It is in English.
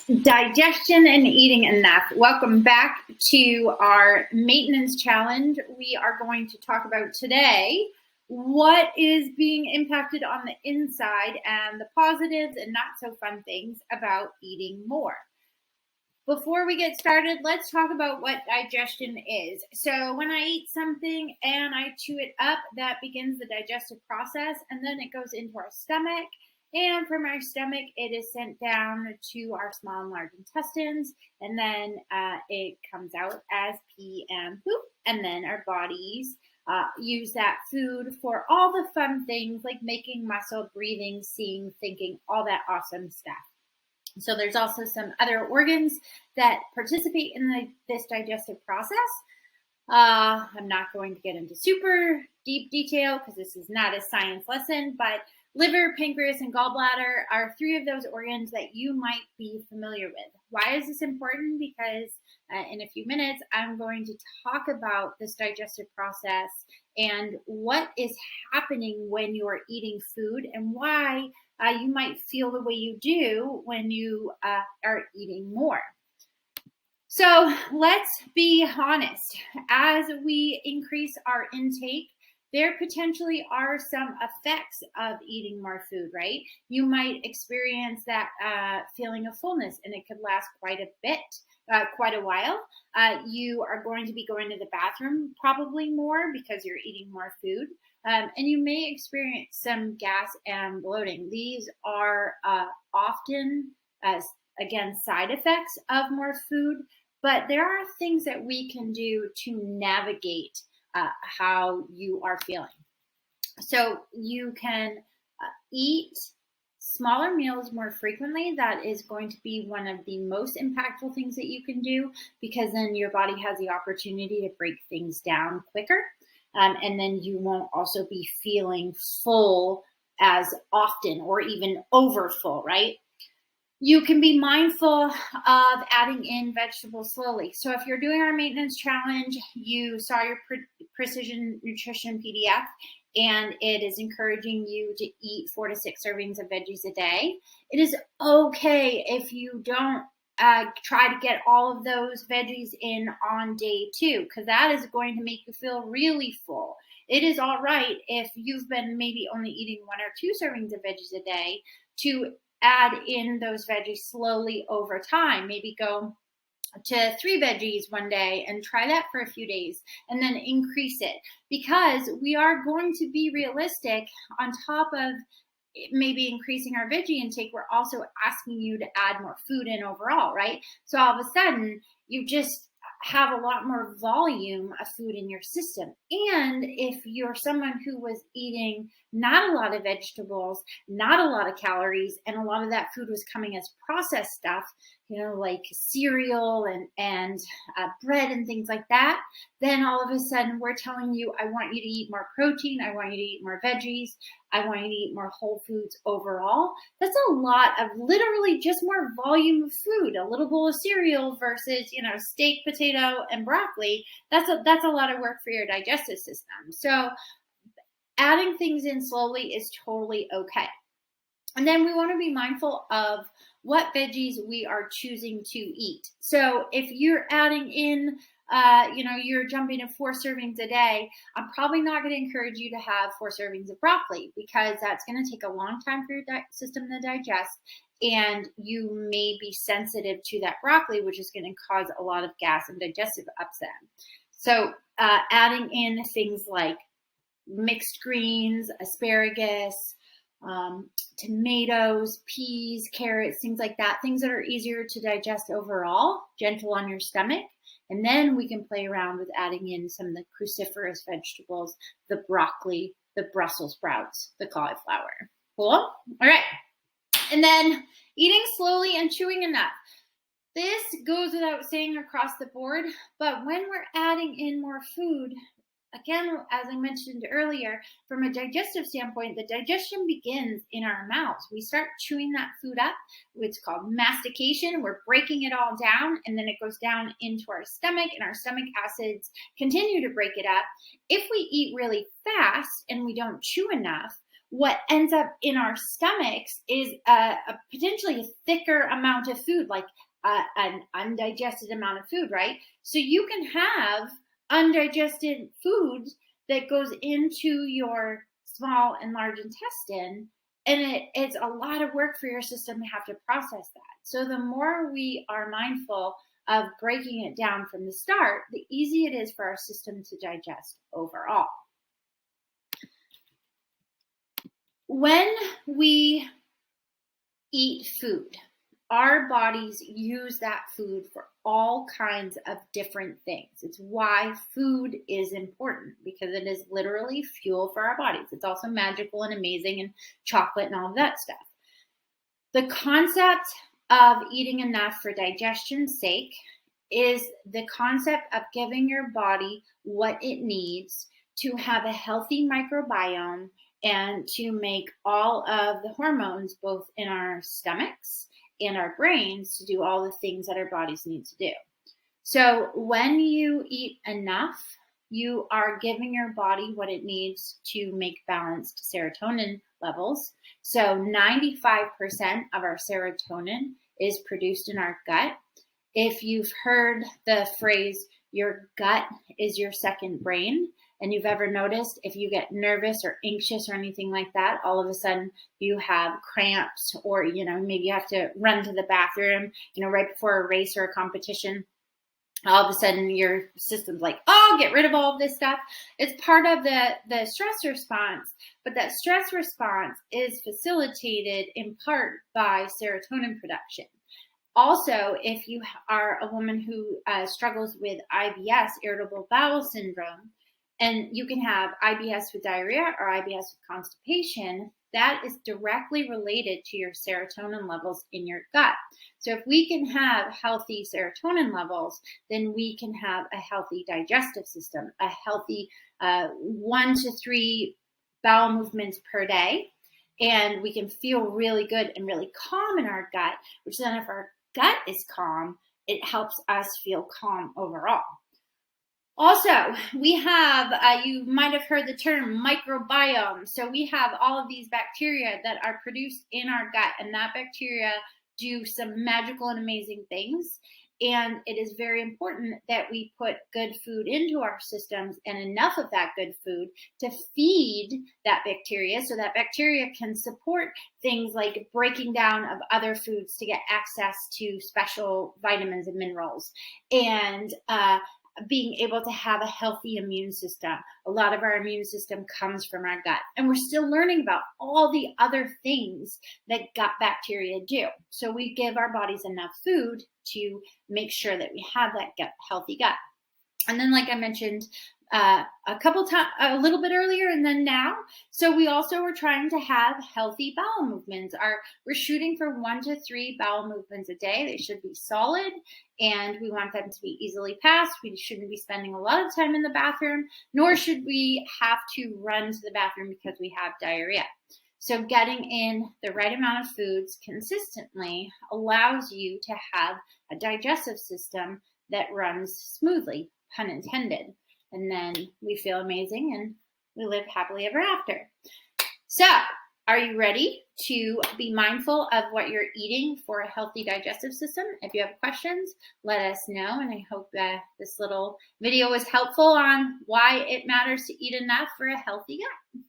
Digestion and eating enough. Welcome back to our maintenance challenge. We are going to talk about today what is being impacted on the inside and the positives and not so fun things about eating more. Before we get started, let's talk about what digestion is. So when I eat something and I chew it up, that begins the digestive process, and then it goes into our stomach. And from our stomach, it is sent down to our small and large intestines, and then it comes out as pee and poop. And then our bodies use that food for all the fun things like making muscle, breathing, seeing, thinking, all that awesome stuff. So there's also some other organs that participate in this digestive process. I'm not going to get into super deep detail because this is not a science lesson, but liver, pancreas, and gallbladder are three of those organs that you might be familiar with. Why is this important? Because in a few minutes, I'm going to talk about this digestive process and what is happening when you're eating food and why you might feel the way you do when you are eating more. So let's be honest. As we increase our intake, there potentially are some effects of eating more food, right? You might experience that feeling of fullness, and it could last quite a while. You are going to be going to the bathroom probably more because you're eating more food. And you may experience some gas and bloating. These are often, again, side effects of more food, but there are things that we can do to navigate how you are feeling. So you can eat smaller meals more frequently. That is going to be one of the most impactful things that you can do, because then your body has the opportunity to break things down quicker. And then you won't also be feeling full as often or even over full, right? You can be mindful of adding in vegetables slowly. So if you're doing our maintenance challenge, you saw your precision nutrition PDF, and it is encouraging you to eat 4 to 6 servings of veggies a day. It is okay if you don't try to get all of those veggies in on day 2, because that is going to make you feel really full. It is all right if you've been maybe only eating 1 or 2 servings of veggies a day to add in those veggies slowly over time. Maybe go to 3 veggies one day and try that for a few days and then increase it, because we are going to be realistic. On top of maybe increasing our veggie intake, we're also asking you to add more food in overall, right? So all of a sudden you just have a lot more volume of food in your system. And if you're someone who was eating not a lot of vegetables, not a lot of calories, and a lot of that food was coming as processed stuff, like cereal and bread and things like that, then all of a sudden we're telling you, I want you to eat more protein, I want you to eat more veggies, I want you to eat more whole foods overall. That's a lot of literally just more volume of food. A little bowl of cereal versus, steak, potato, and broccoli. That's a lot of work for your digestive system. So adding things in slowly is totally okay. And then we want to be mindful of what veggies we are choosing to eat. So if you're adding in, you're jumping to 4 servings a day, I'm probably not going to encourage you to have 4 servings of broccoli, because that's going to take a long time for your system to digest. And you may be sensitive to that broccoli, which is going to cause a lot of gas and digestive upset. So adding in things like mixed greens, asparagus, tomatoes, peas, carrots, things like that, things that are easier to digest overall, gentle on your stomach. And then we can play around with adding in some of the cruciferous vegetables, the broccoli, the Brussels sprouts, the cauliflower. Cool? All right. And then eating slowly and chewing enough. This goes without saying across the board, but when we're adding in more food, again, as I mentioned earlier, from a digestive standpoint, the digestion begins in our mouths. We start chewing that food up. It's called mastication. We're breaking it all down, and then it goes down into our stomach, and our stomach acids continue to break it up. If we eat really fast and we don't chew enough, what ends up in our stomachs is a potentially a thicker amount of food, like an undigested amount of food, right? So you can have undigested food that goes into your small and large intestine, and it's a lot of work for your system to have to process that. So the more we are mindful of breaking it down from the start, the easier it is for our system to digest overall. When we eat food, our bodies use that food for all kinds of different things. It's why food is important, because it is literally fuel for our bodies. It's also magical and amazing, and chocolate and all of that stuff. The concept of eating enough for digestion's sake is the concept of giving your body what it needs to have a healthy microbiome and to make all of the hormones, both in our stomachs and our brains, to do all the things that our bodies need to do. So when you eat enough, you are giving your body what it needs to make balanced serotonin levels. So 95% of our serotonin is produced in our gut. If you've heard the phrase, your gut is your second brain, and you've ever noticed if you get nervous or anxious or anything like that, all of a sudden you have cramps, or, maybe you have to run to the bathroom, right before a race or a competition. All of a sudden your system's like, oh, get rid of all of this stuff. It's part of the stress response, but that stress response is facilitated in part by serotonin production. Also, if you are a woman who struggles with IBS, irritable bowel syndrome, and you can have IBS with diarrhea or IBS with constipation, that is directly related to your serotonin levels in your gut. So if we can have healthy serotonin levels, then we can have a healthy digestive system, a healthy 1 to 3 bowel movements per day, and we can feel really good and really calm in our gut, which then if our gut is calm, it helps us feel calm overall. Also, we have, you might have heard the term microbiome. So we have all of these bacteria that are produced in our gut, and that bacteria do some magical and amazing things. And it is very important that we put good food into our systems, and enough of that good food to feed that bacteria, so that bacteria can support things like breaking down of other foods to get access to special vitamins and minerals, and being able to have a healthy immune system. A lot of our immune system comes from our gut, and we're still learning about all the other things that gut bacteria do. So we give our bodies enough food to make sure that we have that healthy gut. And then, like I mentioned a little bit earlier, and then now, so we also were trying to have healthy bowel movements. We're shooting for 1 to 3 bowel movements a day. They should be solid, and we want them to be easily passed. We shouldn't be spending a lot of time in the bathroom, nor should we have to run to the bathroom because we have diarrhea. So getting in the right amount of foods consistently allows you to have a digestive system that runs smoothly, pun intended. And then we feel amazing and we live happily ever after. So, are you ready to be mindful of what you're eating for a healthy digestive system? If you have questions, let us know. And I hope that this little video was helpful on why it matters to eat enough for a healthy gut.